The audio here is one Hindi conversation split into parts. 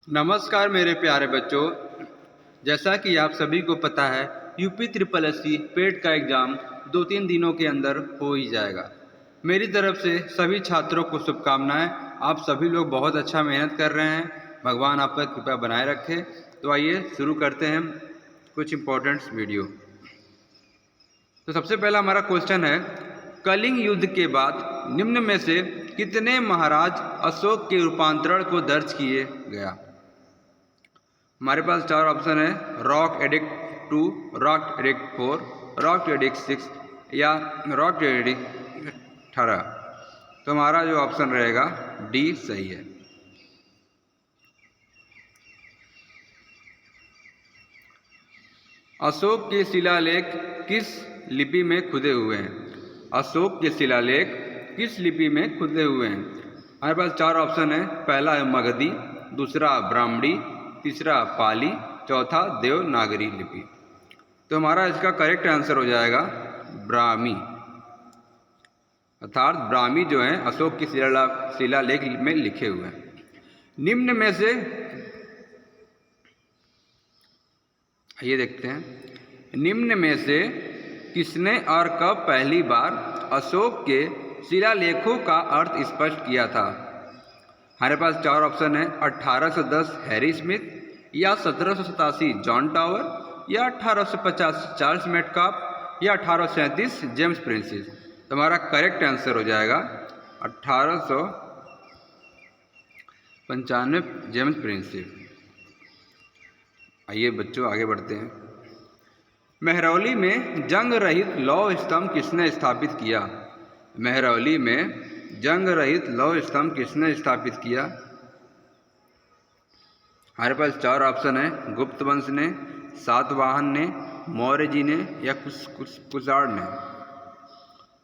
नमस्कार मेरे प्यारे बच्चों। जैसा कि आप सभी को पता है, यूपी ट्रिपल एससी पेट का एग्ज़ाम 2-3 दिनों के अंदर हो ही जाएगा। मेरी तरफ से सभी छात्रों को शुभकामनाएं। आप सभी लोग बहुत अच्छा मेहनत कर रहे हैं। भगवान आप पर कृपा बनाए रखे। तो आइए शुरू करते हैं कुछ इम्पोर्टेंट्स वीडियो। तो सबसे पहला हमारा क्वेश्चन है, कलिंग युद्ध के बाद निम्न में से कितने महाराज अशोक के रूपांतरण को दर्ज किए गया? हमारे पास चार ऑप्शन है, rock edict 2, rock edict 4, rock edict 6 या रॉक एडिक्ट 18। तो हमारा जो ऑप्शन रहेगा डी सही है। अशोक के शिलालेख किस लिपि में खुदे हुए हैं? अशोक के शिलालेख किस लिपि में खुदे हुए हैं? हमारे पास चार ऑप्शन है, पहला है मगधी, दूसरा ब्राह्मणी, तीसरा पाली, चौथा देवनागरी लिपि। तो हमारा इसका करेक्ट आंसर हो जाएगा ब्राह्मी, अर्थात ब्राह्मी जो है अशोक की शिलालेख में लिखे हुए हैं। निम्न में से ये देखते हैं, निम्न में से किसने और कब पहली बार अशोक के शिलालेखों का अर्थ स्पष्ट किया था? हमारे पास चार ऑप्शन है, 1810 हैरी स्मिथ या 1787 जॉन टावर या 1850 चार्ल्स मेटकाफ या 1837 जेम्स प्रिंसेस। तो हमारा करेक्ट आंसर हो जाएगा 1895 जेम्स प्रिंसेस। आइए बच्चों आगे बढ़ते हैं। महरौली में जंग रहित लौह स्तंभ किसने स्थापित किया? महरौली में जंग रहित लौह स्तंभ किसने स्थापित किया? हमारे पास चार ऑप्शन है, गुप्त वंश ने, सातवाहन ने, मौर्य जी ने या कुषाण ने।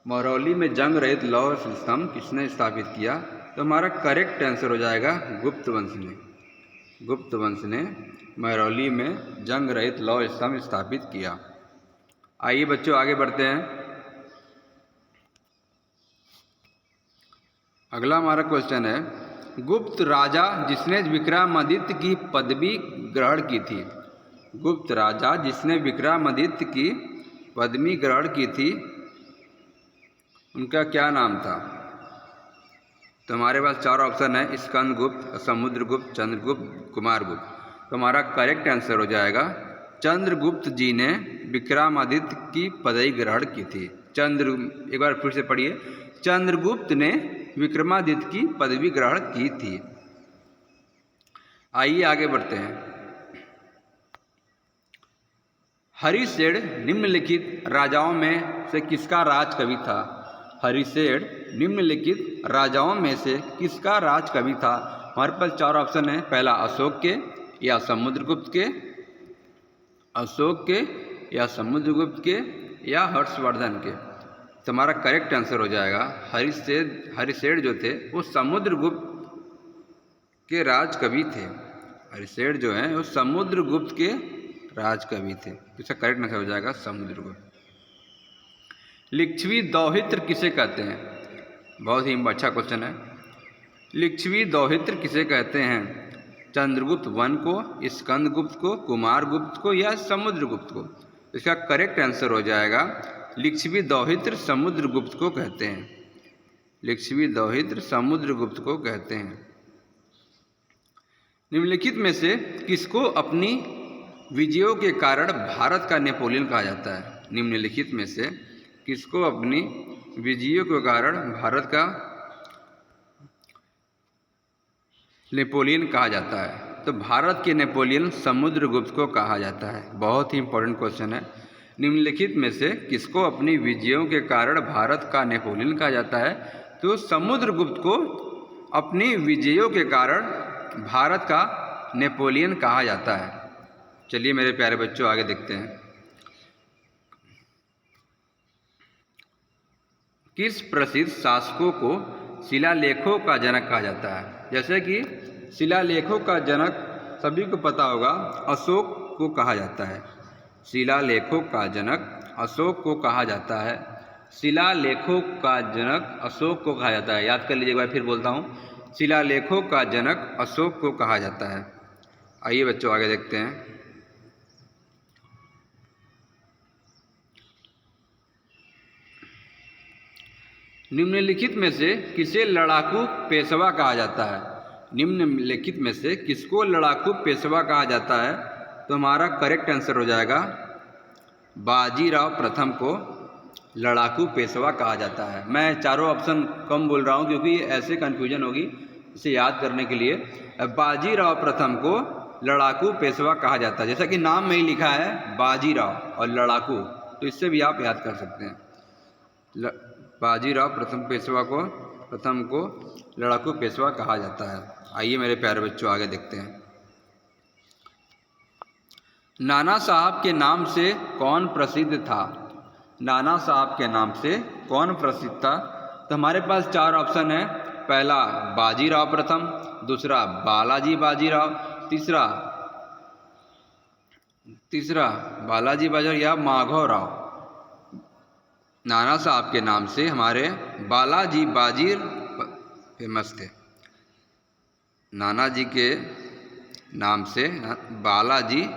महरौली में जंग रहित लौह स्तंभ किसने स्थापित किया? तो हमारा करेक्ट आंसर हो जाएगा गुप्त वंश ने। गुप्त वंश ने महरौली में जंग रहित लौह स्तंभ स्थापित किया। आइए बच्चों आगे बढ़ते हैं। अगला हमारा क्वेश्चन है, गुप्त राजा जिसने विक्रमादित्य की पदवी ग्रहण की थी। गुप्त राजा जिसने विक्रमादित्य की पदवी ग्रहण की थी, उनका क्या नाम था? तो हमारे पास चार ऑप्शन है, स्कंदगुप्त, समुद्रगुप्त, चंद्रगुप्त, कुमारगुप्त। तो हमारा करेक्ट आंसर हो जाएगा चंद्रगुप्त जी ने विक्रमादित्य की पदवी ग्रहण की थी। एक बार फिर से पढ़िए, चंद्रगुप्त ने विक्रमादित्य की पदवी ग्रहण की थी। आइए आगे बढ़ते हैं। हरिसेन निम्नलिखित राजाओं में से किसका राज कवि था? हरिसेन निम्नलिखित राजाओं में से किसका राज कवि था? हमारे पास चार ऑप्शन है, पहला अशोक के या समुद्रगुप्त के, अशोक के या समुद्रगुप्त के या हर्षवर्धन के। तो हमारा करेक्ट आंसर हो जाएगा हरिसेन जो थे वो समुद्रगुप्त के राज कवि थे। हरिसेन जो हैं वो समुद्रगुप्त के राज कवि थे। इसका करेक्ट आंसर हो जाएगा समुद्रगुप्त। लिच्छवी दौहित्र किसे कहते हैं? बहुत ही अच्छा क्वेश्चन है। लिच्छवी दौहित्र किसे कहते हैं? चंद्रगुप्त वन को, स्कंदगुप्त को, कुमारगुप्त को या समुद्रगुप्त को? इसका करेक्ट आंसर हो जाएगा लिच्छवी दौहित्र समुद्रगुप्त को कहते हैं। लिच्छवी दौहित्र समुद्रगुप्त को कहते हैं। निम्नलिखित में से किसको अपनी विजयों के कारण भारत का नेपोलियन कहा जाता है? निम्नलिखित में से किसको अपनी विजयों के कारण भारत का नेपोलियन कहा जाता है? तो भारत के नेपोलियन समुद्रगुप्त को कहा जाता है। बहुत ही इंपॉर्टेंट क्वेश्चन है। निम्नलिखित में से किसको अपनी विजयों के कारण भारत का नेपोलियन कहा जाता है? तो समुद्रगुप्त को अपनी विजयों के कारण भारत का नेपोलियन कहा जाता है। चलिए मेरे प्यारे बच्चों आगे देखते हैं। किस प्रसिद्ध शासकों को शिलालेखों का जनक कहा जाता है? जैसे कि शिलालेखों का जनक सभी को पता होगा, अशोक को कहा जाता है। शिलालेखों का जनक अशोक को कहा जाता है। शिलालेखों का जनक अशोक को कहा जाता है। याद कर लीजिए, एक बार फिर बोलता हूँ, शिलालेखों का जनक अशोक को कहा जाता है। आइए बच्चों आगे देखते हैं। निम्नलिखित में से किसे लड़ाकू पेशवा कहा जाता है? निम्नलिखित में से किसको लड़ाकू पेशवा कहा जाता है? तो हमारा करेक्ट आंसर हो जाएगा बाजीराव प्रथम को लड़ाकू पेशवा कहा जाता है। मैं चारों ऑप्शन कम बोल रहा हूँ क्योंकि ऐसे कन्फ्यूजन होगी, इसे याद करने के लिए। बाजीराव प्रथम को लड़ाकू पेशवा कहा जाता है, जैसा कि नाम में ही लिखा है बाजीराव और लड़ाकू, तो इससे भी आप याद कर सकते हैं। बाजीराव प्रथम को लड़ाकू पेशवा कहा जाता है। आइए मेरे प्यारे बच्चों आगे देखते हैं। नाना साहब के नाम से कौन प्रसिद्ध था? नाना साहब के नाम से कौन प्रसिद्ध था? तो हमारे पास चार ऑप्शन है। पहला बाजीराव प्रथम, दूसरा बालाजी बाजीराव, तीसरा बालाजी बाजीराव या माधव राव। नाना साहब के नाम से हमारे बालाजी बाजीर फेमस थे। नाना जी के नाम से बालाजी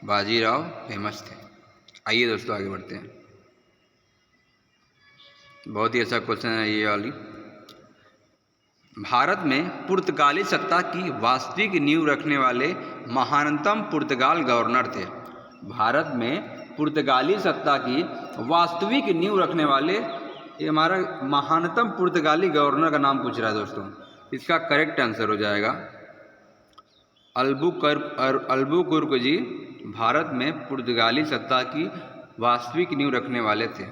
बाजीराव फेमस थे। आइए दोस्तों आगे बढ़ते हैं। बहुत ही अच्छा क्वेश्चन है ये वाली। भारत में पुर्तगाली सत्ता की वास्तविक नींव रखने वाले महानतम पुर्तगाल गवर्नर थे। भारत में पुर्तगाली सत्ता की वास्तविक नींव रखने वाले, ये हमारा महानतम पुर्तगाली गवर्नर का नाम पूछ रहा है दोस्तों। इसका करेक्ट आंसर हो जाएगा अल्बुकुर्क जी भारत में पुर्तगाली सत्ता की वास्तविक नींव रखने वाले थे।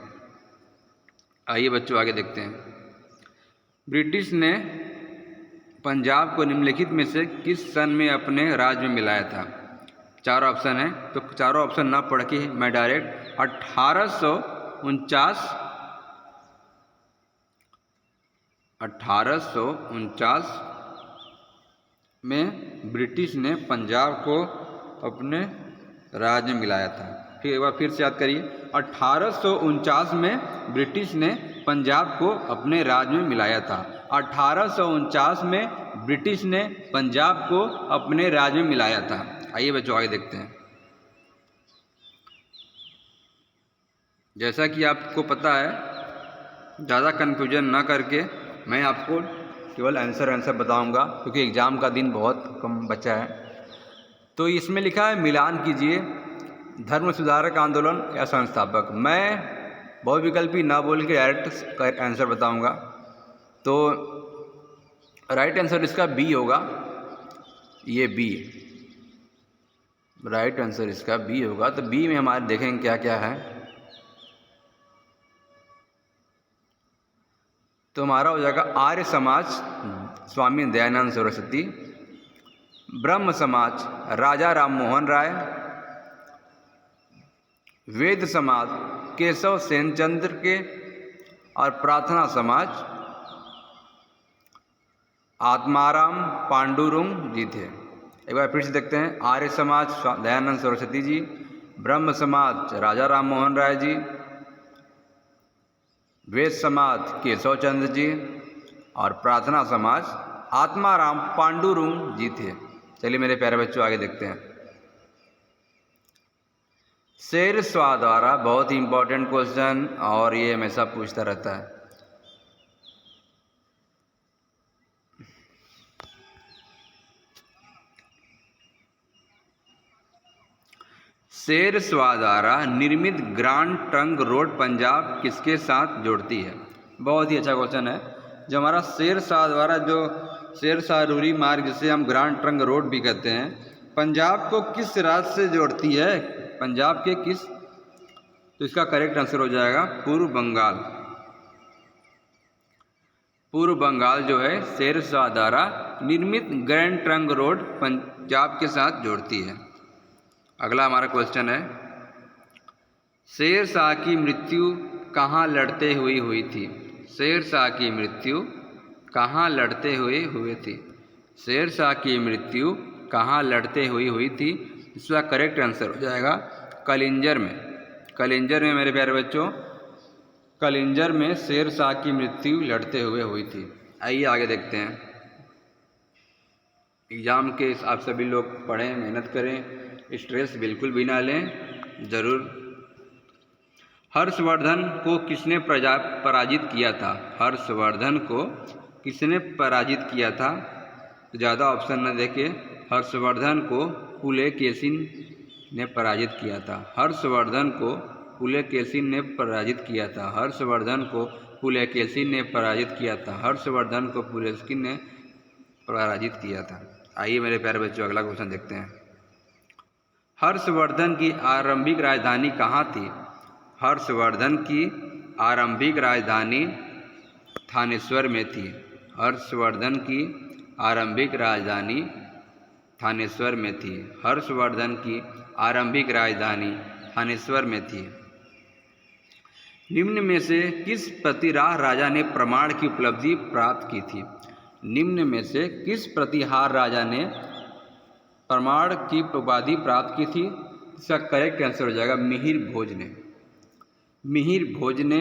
आइए बच्चों आगे देखते हैं। ब्रिटिश ने पंजाब को निम्नलिखित में से किस सन में अपने राज्य में मिलाया था? चार ऑप्शन है, तो चारों ऑप्शन ना पढ़ के मैं डायरेक्ट 1849 में ब्रिटिश ने पंजाब को अपने राज्य में मिलाया था। फिर एक बार फिर से याद करिए, 1849 में ब्रिटिश ने पंजाब को अपने राज्य में मिलाया था। 1849 में ब्रिटिश ने पंजाब को अपने राज्य में मिलाया था। आइए बच्चों आगे देखते हैं। जैसा कि आपको पता है, ज़्यादा कन्फ्यूजन ना करके मैं आपको केवल आंसर बताऊंगा क्योंकि एग्ज़ाम का दिन बहुत कम बचा है। तो इसमें लिखा है मिलान कीजिए धर्म सुधारक आंदोलन या संस्थापक। मैं बहुविकल्पी ना बोल के डायरेक्ट आंसर बताऊंगा। तो राइट आंसर इसका बी होगा, ये बी राइट आंसर इसका बी होगा। तो बी में हमारे देखेंगे क्या क्या है। तो हमारा हो जाएगा आर्य समाज स्वामी दयानंद सरस्वती, ब्रह्म समाज राजा राम मोहन राय, वेद समाज केशव सेन चंद्र के, और प्रार्थना समाज आत्माराम पांडुरंग जी थे। एक बार फिर से देखते हैं। आर्य समाज दयानंद सरस्वती जी, ब्रह्म समाज राजा राम मोहन राय जी, वेद समाज केशव चंद्र जी, और प्रार्थना समाज आत्माराम पांडुरंग जी थे। चलिए मेरे प्यारे बच्चों आगे देखते हैं। शेर शाह द्वारा, बहुत ही इंपॉर्टेंट क्वेश्चन और ये हमेशा पूछता रहता है। शेर शाह द्वारा निर्मित ग्रैंड ट्रंक रोड पंजाब किसके साथ जोड़ती है? बहुत ही अच्छा क्वेश्चन है। जो हमारा शेर शाह द्वारा जो शेर शाह रूरी मार्ग, जिसे हम ग्रैंड ट्रंक रोड भी कहते हैं, पंजाब को किस राज्य से जोड़ती है? पंजाब के किस? तो इसका करेक्ट आंसर हो जाएगा पूर्व बंगाल। पूर्व बंगाल जो है शेर शाह द्वारा निर्मित ग्रैंड ट्रंक रोड पंजाब के साथ जोड़ती है। अगला हमारा क्वेश्चन है, शेर शाह की मृत्यु कहाँ लड़ते हुए हुई थी? शेर शाह की मृत्यु कहाँ लड़ते हुए थी? शेर शाह की मृत्यु कहाँ लड़ते हुई थी? इसका करेक्ट आंसर हो जाएगा कलिंजर में। कलिंजर में मेरे प्यारे बच्चों, कलिंजर में शेर शाह की मृत्यु लड़ते हुए हुई थी। आइए आगे देखते हैं। एग्ज़ाम के आप सभी लोग पढ़ें, मेहनत करें, स्ट्रेस बिल्कुल भी ना लें। ज़रूर। हर्षवर्धन को किसने पराजित किया था? हर्षवर्धन को किसने पराजित किया था? ज़्यादा ऑप्शन न देके हर्षवर्धन को पुलकेशिन ने पराजित किया था। हर्षवर्धन को पुलकेशिन ने पराजित किया था। हर्षवर्धन को पुलकेशिन ने पराजित किया था। हर्षवर्धन को पुलकेशिन ने पराजित किया था। आइए मेरे प्यारे बच्चों, अगला क्वेश्चन देखते हैं। हर्षवर्धन की आरंभिक राजधानी कहाँ थी? हर्षवर्धन की आरंभिक राजधानी थानेश्वर में थी। हर्षवर्धन की आरंभिक राजधानी थानेश्वर में थी। हर्षवर्धन की आरंभिक राजधानी थानेश्वर में थी। निम्न में से किस प्रतिहार राजा ने प्रमाण की उपलब्धि प्राप्त की थी? निम्न में से किस प्रतिहार राजा ने प्रमाण की उपाधि प्राप्त की थी? इसका करेक्ट आंसर हो जाएगा मिहिर भोज ने। मिहिर भोज ने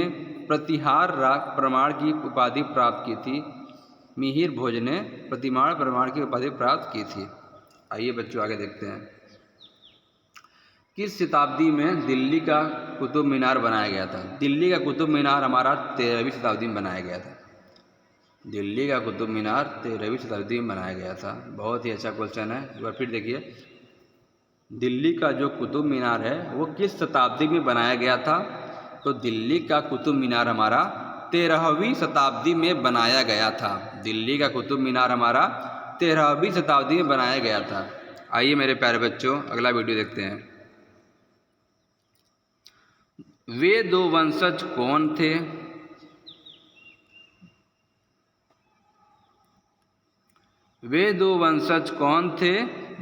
प्रतिहार प्रमाण की उपाधि प्राप्त की थी। मिहिर भोज ने प्रतिहार प्रमाण की उपाधि प्राप्त की थी। आइए बच्चों आगे देखते हैं। किस शताब्दी में दिल्ली का कुतुब मीनार बनाया गया था? दिल्ली का कुतुब मीनार हमारा 13वीं शताब्दी में बनाया गया था। दिल्ली का कुतुब मीनार 13वीं शताब्दी में बनाया गया था। बहुत ही अच्छा क्वेश्चन है। एक बार फिर देखिए, दिल्ली का जो कुतुब मीनार है वो किस शताब्दी में बनाया गया था? तो दिल्ली का कुतुब मीनार हमारा 13वीं शताब्दी में बनाया गया था। दिल्ली का कुतुब मीनार हमारा 13वीं शताब्दी में बनाया गया था। आइए मेरे प्यारे बच्चों, अगला वीडियो देखते हैं। वे दो वंशज कौन थे? वे दो वंशज कौन थे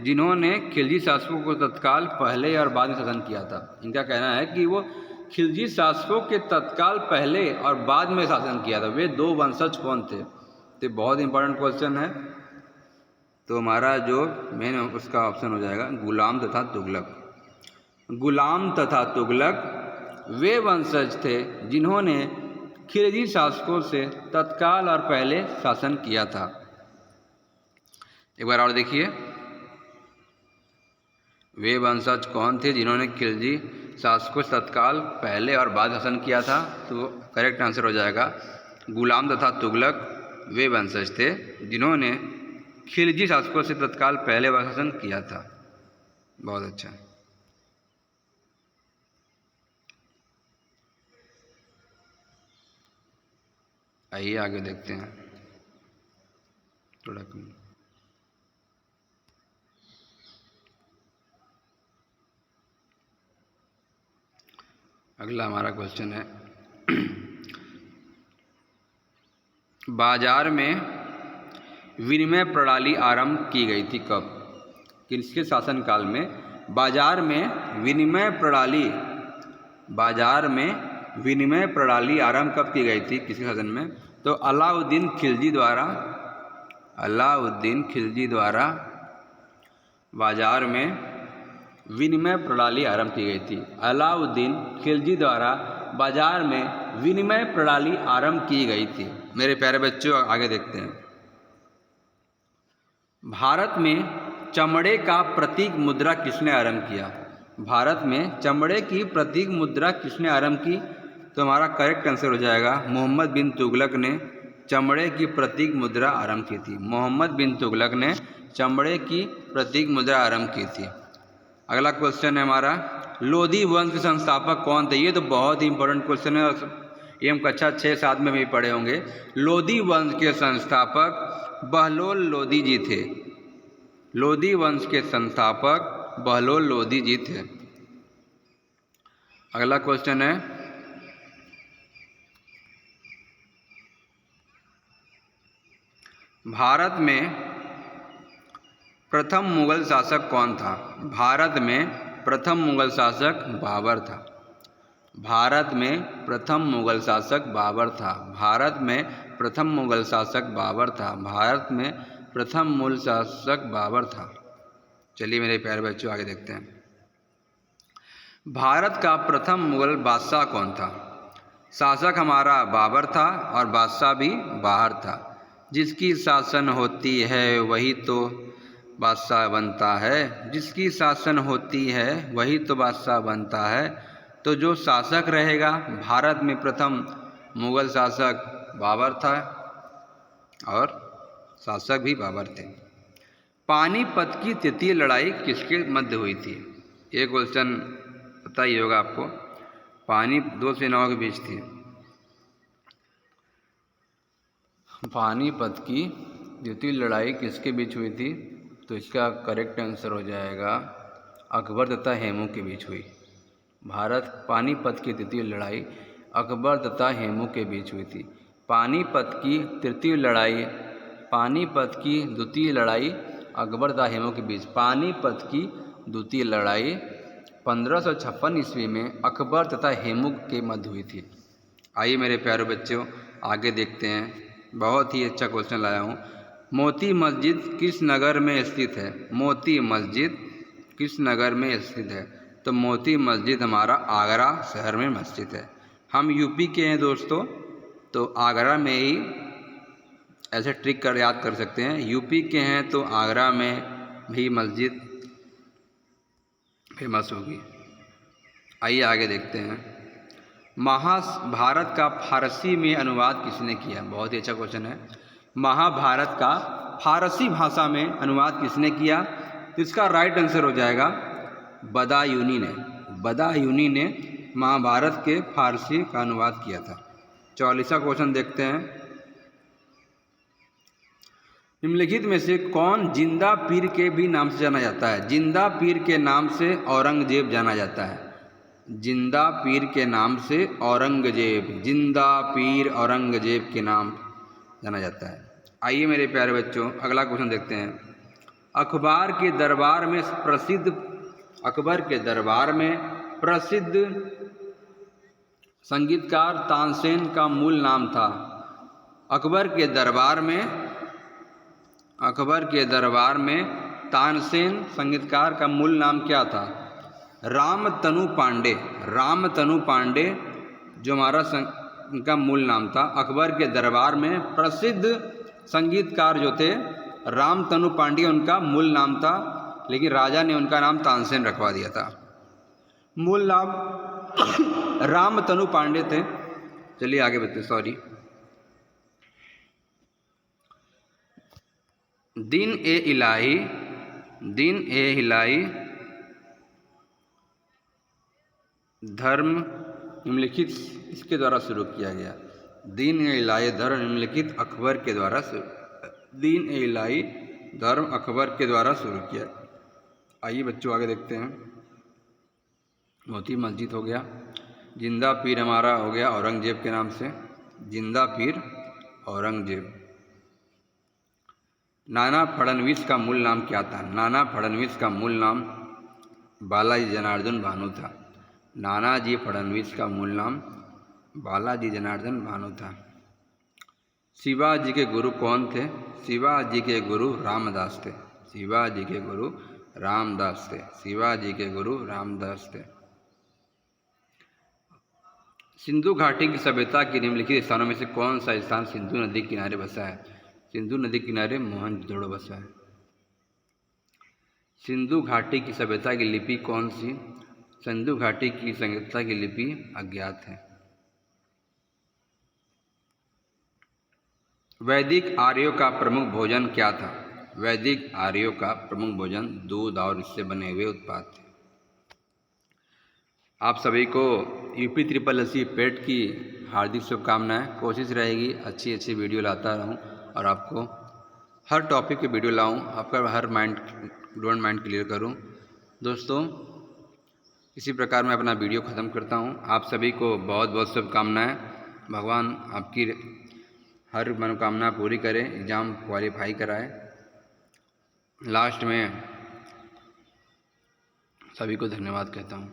जिन्होंने खिलजी शासकों को तत्काल पहले और बाद में शासन किया था? इनका कहना है कि वो खिलजी शासकों के तत्काल पहले और बाद में शासन किया था। वे दो वंशज कौन थे? तो बहुत इंपॉर्टेंट क्वेश्चन है। तो हमारा जो मेन उसका ऑप्शन हो जाएगा गुलाम तथा तुगलक। गुलाम तथा तुगलक वे वंशज थे जिन्होंने खिलजी शासकों से तत्काल और पहले शासन किया था। एक बार और देखिए, वे वंशज कौन थे जिन्होंने खिलजी शासकों से तत्काल पहले और बाद शासन किया था? तो करेक्ट आंसर हो जाएगा गुलाम तथा तुगलक वे वंशज थे जिन्होंने खिलजी शासकों से तत्काल पहले बार शासन किया था। बहुत अच्छा। आइए आगे देखते हैं थोड़ा। अगला हमारा क्वेश्चन है बाजार में विनिमय प्रणाली आरंभ की गई थी कब? किसके शासनकाल में बाजार में विनिमय प्रणाली आरंभ कब की गई थी? किसके शासन में? तो अलाउद्दीन खिलजी द्वारा बाजार में विनिमय प्रणाली आरंभ की गई थी। अलाउद्दीन खिलजी द्वारा बाजार में विनिमय प्रणाली आरंभ की गई थी। मेरे प्यारे बच्चों आगे देखते हैं। भारत में चमड़े का प्रतीक मुद्रा किसने आरंभ किया? भारत में चमड़े की प्रतीक मुद्रा किसने आरंभ की? तो हमारा करेक्ट आंसर हो जाएगा मोहम्मद बिन तुगलक ने चमड़े की प्रतीक मुद्रा आरंभ की थी। मोहम्मद बिन तुगलक ने चमड़े की प्रतीक मुद्रा आरंभ की थी। अगला क्वेश्चन है हमारा लोधी वंश के संस्थापक कौन थे? ये तो बहुत ही इंपॉर्टेंट क्वेश्चन है, ये हम कक्षा 6-7 में भी पढ़े होंगे। लोधी वंश के संस्थापक बहलोल लोधी जी थे। लोधी वंश के संस्थापक बहलोल लोधी जी थे। अगला क्वेश्चन है भारत में प्रथम मुगल शासक कौन था? भारत में प्रथम मुगल शासक बाबर था। भारत में प्रथम मुगल शासक बाबर था। भारत में प्रथम मुगल शासक बाबर था। भारत में प्रथम मुगल शासक बाबर था। चलिए मेरे प्यारे बच्चों आगे देखते हैं। भारत का प्रथम मुगल बादशाह कौन था? शासक हमारा बाबर था और बादशाह भी बाबर था। जिसकी शासन होती है वही तो बादशाह बनता है, जिसकी शासन होती है वही तो बादशाह बनता है। तो जो शासक रहेगा, भारत में प्रथम मुगल शासक बाबर था और शासक भी बाबर थे। पानीपत की तृतीय लड़ाई किसके मध्य हुई थी? ये क्वेश्चन पता ही होगा आपको। दो सेनाओं के बीच थी। पानीपत की द्वितीय लड़ाई किसके बीच हुई थी? तो इसका करेक्ट आंसर हो जाएगा अकबर तथा हेमू के बीच हुई। पानीपत की तृतीय लड़ाई अकबर तथा हेमू के बीच हुई थी। पानीपत की द्वितीय लड़ाई अकबर तथा हेमू के बीच। पानीपत की द्वितीय लड़ाई 1556 ईस्वी में अकबर तथा हेमू के मध्य हुई थी। आइए मेरे प्यारे बच्चों, आगे देखते हैं। बहुत ही अच्छा क्वेश्चन लाया हूँ। मोती मस्जिद किस नगर में स्थित है? मोती मस्जिद किस नगर में स्थित है? तो मोती मस्जिद हमारा आगरा शहर में मस्जिद है। हम यूपी के हैं दोस्तों, तो आगरा में ही ऐसे ट्रिक कर याद कर सकते हैं। यूपी के हैं तो आगरा में भी मस्जिद फेमस होगी। आइए आगे देखते हैं। महाभारत का फारसी में अनुवाद किसने किया? बहुत ही अच्छा क्वेश्चन है। महाभारत का फारसी भाषा में अनुवाद किसने किया? तो इसका राइट आंसर हो जाएगा बदायूनी ने। बदायूनी ने महाभारत के फारसी का अनुवाद किया था। 44वां क्वेश्चन देखते हैं। निम्नलिखित में से कौन जिंदा पीर के भी नाम से जाना जाता है? जिंदा पीर के नाम से औरंगजेब जाना जाता है। जिंदा पीर के नाम से औरंगजेब, जिंदा पीर औरंगजेब के नाम जाना जाता है। आइए मेरे प्यारे बच्चों, अगला क्वेश्चन देखते हैं। अकबर के दरबार में प्रसिद्ध संगीतकार तानसेन का मूल नाम था। अकबर के दरबार में तानसेन संगीतकार का मूल नाम क्या था? रामतनु पांडे जो हमारा उनका मूल नाम था। अकबर के दरबार में प्रसिद्ध संगीतकार जो थे रामतनु पांडे उनका मूल नाम था, लेकिन राजा ने उनका नाम तानसेन रखवा दिया था। मूल नाम रामतनु पांडे थे। चलिए आगे बढ़ते। दिन ए इलाही धर्म निम्नलिखित इसके द्वारा शुरू किया गया। दीन ए इलाही धर्म निम्नलिखित अकबर के द्वारा दीन ए इलाही धर्म अकबर के द्वारा शुरू किया। आइए बच्चों आगे देखते हैं। मोती मस्जिद हो गया। जिंदा पीर हमारा हो गया औरंगजेब के नाम से, जिंदा पीर औरंगजेब। नाना फडणवीस का मूल नाम क्या था? नाना फडणवीस का मूल नाम बालाजी जनार्दन भानु था। नानाजी फडणवीस का मूल नाम बालाजी जनार्दन भानु था। शिवाजी के गुरु कौन थे? शिवाजी के गुरु रामदास थे। शिवाजी के गुरु रामदास थे। शिवाजी के गुरु रामदास थे। सिंधु घाटी की सभ्यता के निम्नलिखित स्थानों में से कौन सा स्थान सिंधु नदी के किनारे बसा है? सिंधु नदी किनारे मोहनजोदड़ो बसा है। सिंधु घाटी की सभ्यता की लिपि कौन सी? सिंधु घाटी की सभ्यता की लिपि अज्ञात है। वैदिक आर्यों का प्रमुख भोजन क्या था? वैदिक आर्यों का प्रमुख भोजन दूध और इससे बने हुए उत्पाद थे। आप सभी को यूपी SSSC पेट की हार्दिक शुभकामनाएं। कोशिश रहेगी अच्छी वीडियो लाता रहूं और आपको हर टॉपिक की वीडियो लाऊं, आपका हर माइंड क्लियर करूं। दोस्तों, इसी प्रकार मैं अपना वीडियो ख़त्म करता हूं। आप सभी को बहुत बहुत शुभकामनाएं। भगवान आपकी हर मनोकामना पूरी करे, एग्ज़ाम क्वालिफाई कराए। लास्ट में सभी को धन्यवाद कहता हूं।